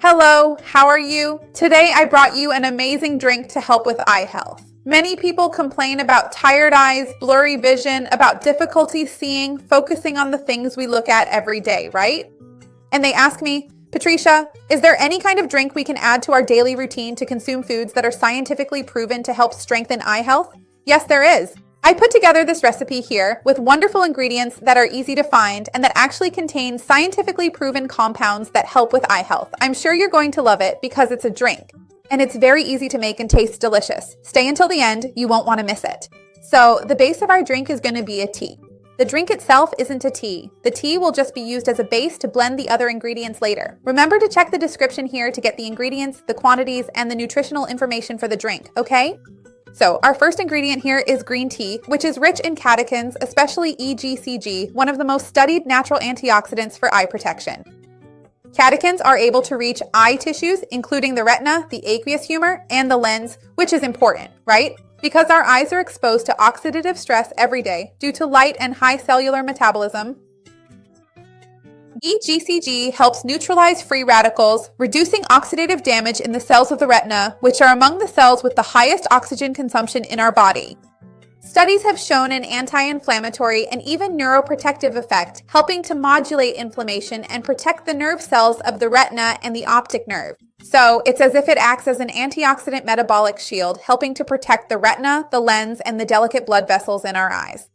Hello, how are you? Today I brought you an amazing drink to help with eye health. Many people complain about tired eyes, blurry vision, about difficulty seeing, focusing on the things we look at every day, right? And they ask me, Patricia, is there any kind of drink we can add to our daily routine to consume foods that are scientifically proven to help strengthen eye health? Yes, there is. I put together this recipe here with wonderful ingredients that are easy to find and that actually contain scientifically proven compounds that help with eye health. I'm sure you're going to love it because it's a drink and it's very easy to make and tastes delicious. Stay until the end, you won't want to miss it. So the base of our drink is going to be a tea. The drink itself isn't a tea. The tea will just be used as a base to blend the other ingredients later. Remember to check the description here to get the ingredients, the quantities, and the nutritional information for the drink, okay? So our first ingredient here is green tea, which is rich in catechins, especially EGCG, one of the most studied natural antioxidants for eye protection. Catechins are able to reach eye tissues, including the retina, the aqueous humor, and the lens, which is important, right? Because our eyes are exposed to oxidative stress every day due to light and high cellular metabolism, EGCG helps neutralize free radicals, reducing oxidative damage in the cells of the retina, which are among the cells with the highest oxygen consumption in our body. Studies have shown an anti-inflammatory and even neuroprotective effect, helping to modulate inflammation and protect the nerve cells of the retina and the optic nerve. So it's as if it acts as an antioxidant metabolic shield, helping to protect the retina, the lens, and the delicate blood vessels in our eyes.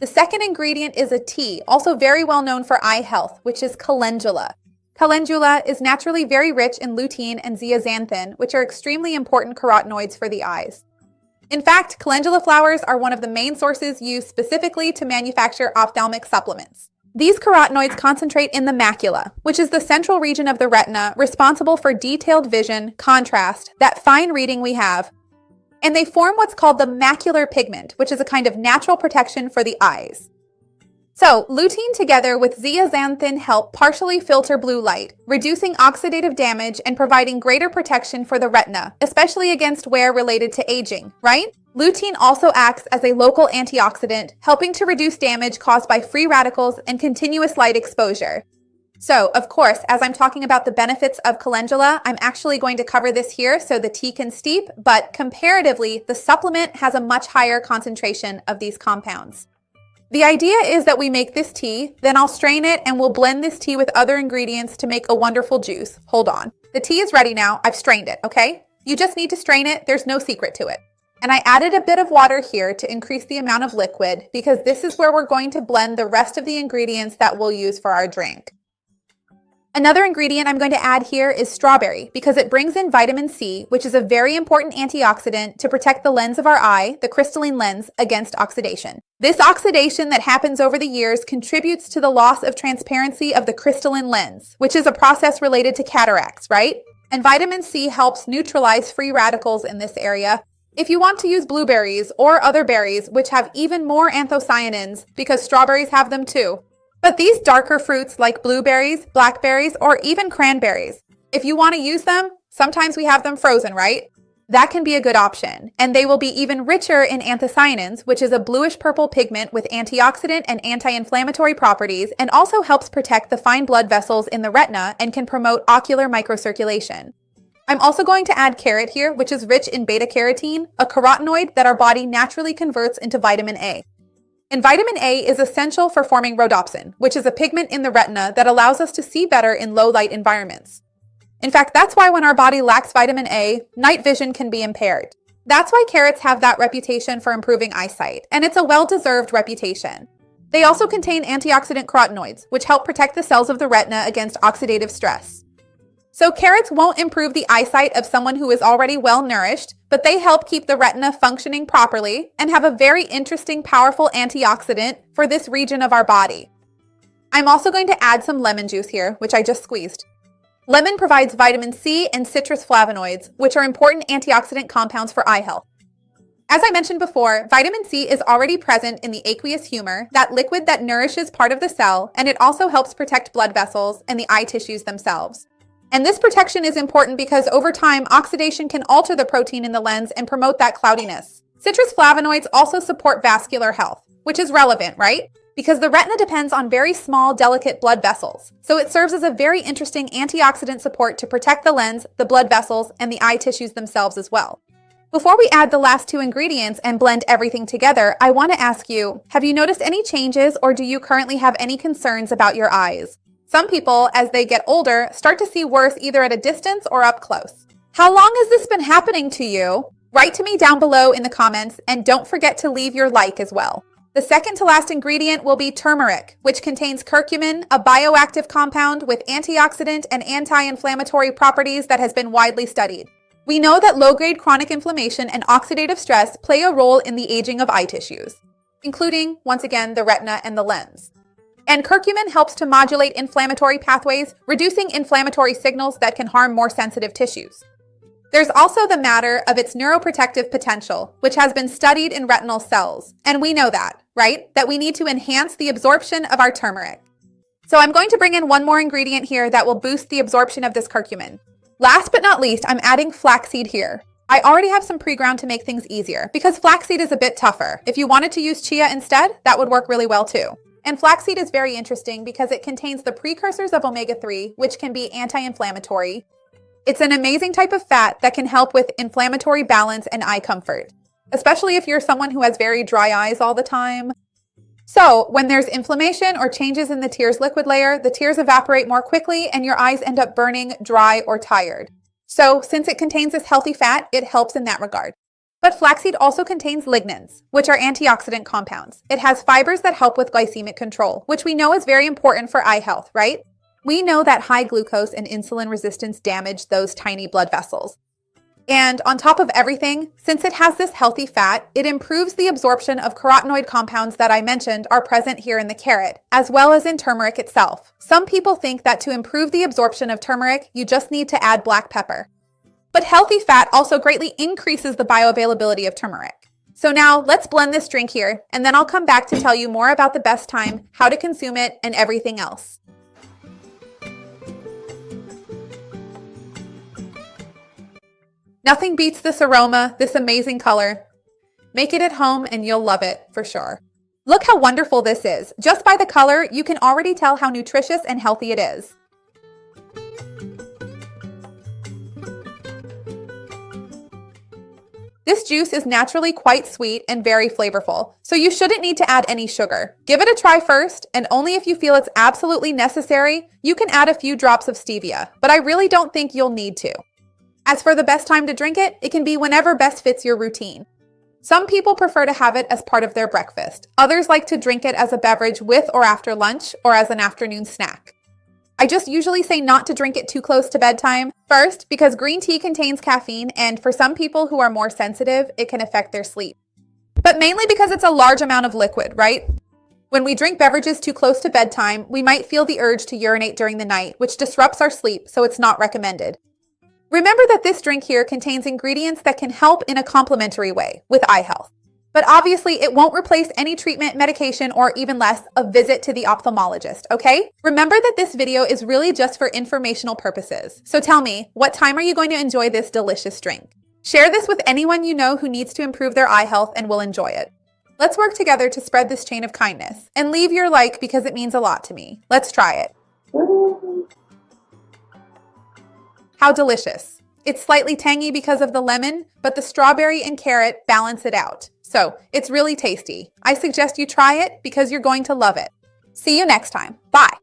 The second ingredient is a tea, also very well known for eye health, which is calendula. Calendula is naturally very rich in lutein and zeaxanthin, which are extremely important carotenoids for the eyes. In fact, calendula flowers are one of the main sources used specifically to manufacture ophthalmic supplements. These carotenoids concentrate in the macula, which is the central region of the retina responsible for detailed vision, contrast, that fine reading we have, and they form what's called the macular pigment, which is a kind of natural protection for the eyes. So, lutein together with zeaxanthin help partially filter blue light, reducing oxidative damage and providing greater protection for the retina, especially against wear related to aging, right? Lutein also acts as a local antioxidant, helping to reduce damage caused by free radicals and continuous light exposure. So, of course, as I'm talking about the benefits of calendula, I'm actually going to cover this here so the tea can steep, but comparatively, the supplement has a much higher concentration of these compounds. The idea is that we make this tea, then I'll strain it and we'll blend this tea with other ingredients to make a wonderful juice. Hold on. The tea is ready now. I've strained it, okay? You just need to strain it. There's no secret to it. And I added a bit of water here to increase the amount of liquid because this is where we're going to blend the rest of the ingredients that we'll use for our drink. Another ingredient I'm going to add here is strawberry because it brings in vitamin C, which is a very important antioxidant to protect the lens of our eye, the crystalline lens, against oxidation. This oxidation that happens over the years contributes to the loss of transparency of the crystalline lens, which is a process related to cataracts, right? And vitamin C helps neutralize free radicals in this area. If you want to use blueberries or other berries, which have even more anthocyanins, because strawberries have them too, but these darker fruits like blueberries, blackberries, or even cranberries, if you want to use them, sometimes we have them frozen, right? That can be a good option. And they will be even richer in anthocyanins, which is a bluish-purple pigment with antioxidant and anti-inflammatory properties, and also helps protect the fine blood vessels in the retina and can promote ocular microcirculation. I'm also going to add carrot here, which is rich in beta-carotene, a carotenoid that our body naturally converts into vitamin A. And vitamin A is essential for forming rhodopsin, which is a pigment in the retina that allows us to see better in low light environments. In fact, that's why when our body lacks vitamin A, night vision can be impaired. That's why carrots have that reputation for improving eyesight, and it's a well-deserved reputation. They also contain antioxidant carotenoids, which help protect the cells of the retina against oxidative stress. So carrots won't improve the eyesight of someone who is already well-nourished, but they help keep the retina functioning properly and have a very interesting, powerful antioxidant for this region of our body. I'm also going to add some lemon juice here, which I just squeezed. Lemon provides vitamin C and citrus flavonoids, which are important antioxidant compounds for eye health. As I mentioned before, vitamin C is already present in the aqueous humor, that liquid that nourishes part of the cell, and it also helps protect blood vessels and the eye tissues themselves. And this protection is important because over time, oxidation can alter the protein in the lens and promote that cloudiness. Citrus flavonoids also support vascular health, which is relevant, right? because the retina depends on very small, delicate blood vessels. So it serves as a very interesting antioxidant support to protect the lens, the blood vessels, and the eye tissues themselves as well. Before we add the last two ingredients and blend everything together, I want to ask you, have you noticed any changes or do you currently have any concerns about your eyes? Some people, as they get older, start to see worse either at a distance or up close. How long has this been happening to you? Write to me down below in the comments, and don't forget to leave your like as well. The second to last ingredient will be turmeric, which contains curcumin, a bioactive compound with antioxidant and anti-inflammatory properties that has been widely studied. We know that low-grade chronic inflammation and oxidative stress play a role in the aging of eye tissues, including, once again, the retina and the lens. And curcumin helps to modulate inflammatory pathways, reducing inflammatory signals that can harm more sensitive tissues. There's also the matter of its neuroprotective potential, which has been studied in retinal cells. And we know that, right? That we need to enhance the absorption of our turmeric. So I'm going to bring in one more ingredient here that will boost the absorption of this curcumin. Last but not least, I'm adding flaxseed here. I already have some pre-ground to make things easier because flaxseed is a bit tougher. If you wanted to use chia instead, that would work really well too. And flaxseed is very interesting because it contains the precursors of omega-3, which can be anti-inflammatory. It's an amazing type of fat that can help with inflammatory balance and eye comfort, especially if you're someone who has very dry eyes all the time. So when there's inflammation or changes in the tear's liquid layer, the tears evaporate more quickly and your eyes end up burning, dry, or tired. So since it contains this healthy fat, it helps in that regard. But flaxseed also contains lignans, which are antioxidant compounds. It has fibers that help with glycemic control, which we know is very important for eye health, right? We know that high glucose and insulin resistance damage those tiny blood vessels. And on top of everything, since it has this healthy fat, it improves the absorption of carotenoid compounds that I mentioned are present here in the carrot, as well as in turmeric itself. Some people think that to improve the absorption of turmeric, you just need to add black pepper. But healthy fat also greatly increases the bioavailability of turmeric. So now let's blend this drink here, and then I'll come back to tell you more about the best time, how to consume it, and everything else. Nothing beats this aroma, this amazing color. Make it at home and you'll love it for sure. Look how wonderful this is. Just by the color, you can already tell how nutritious and healthy it is. This juice is naturally quite sweet and very flavorful, so you shouldn't need to add any sugar. Give it a try first, and only if you feel it's absolutely necessary, you can add a few drops of stevia, but I really don't think you'll need to. As for the best time to drink it, it can be whenever best fits your routine. Some people prefer to have it as part of their breakfast. Others like to drink it as a beverage with or after lunch or as an afternoon snack. I just usually say not to drink it too close to bedtime. First, because green tea contains caffeine, and for some people who are more sensitive, it can affect their sleep. But mainly because it's a large amount of liquid, right? When we drink beverages too close to bedtime, we might feel the urge to urinate during the night, which disrupts our sleep, so it's not recommended. Remember that this drink here contains ingredients that can help in a complementary way with eye health. But obviously, it won't replace any treatment, medication, or even less, a visit to the ophthalmologist, okay? Remember that this video is really just for informational purposes. So tell me, what time are you going to enjoy this delicious drink? Share this with anyone you know who needs to improve their eye health and will enjoy it. Let's work together to spread this chain of kindness. And leave your like because it means a lot to me. Let's try it. How delicious. It's slightly tangy because of the lemon, but the strawberry and carrot balance it out. So it's really tasty. I suggest you try it because you're going to love it. See you next time. Bye.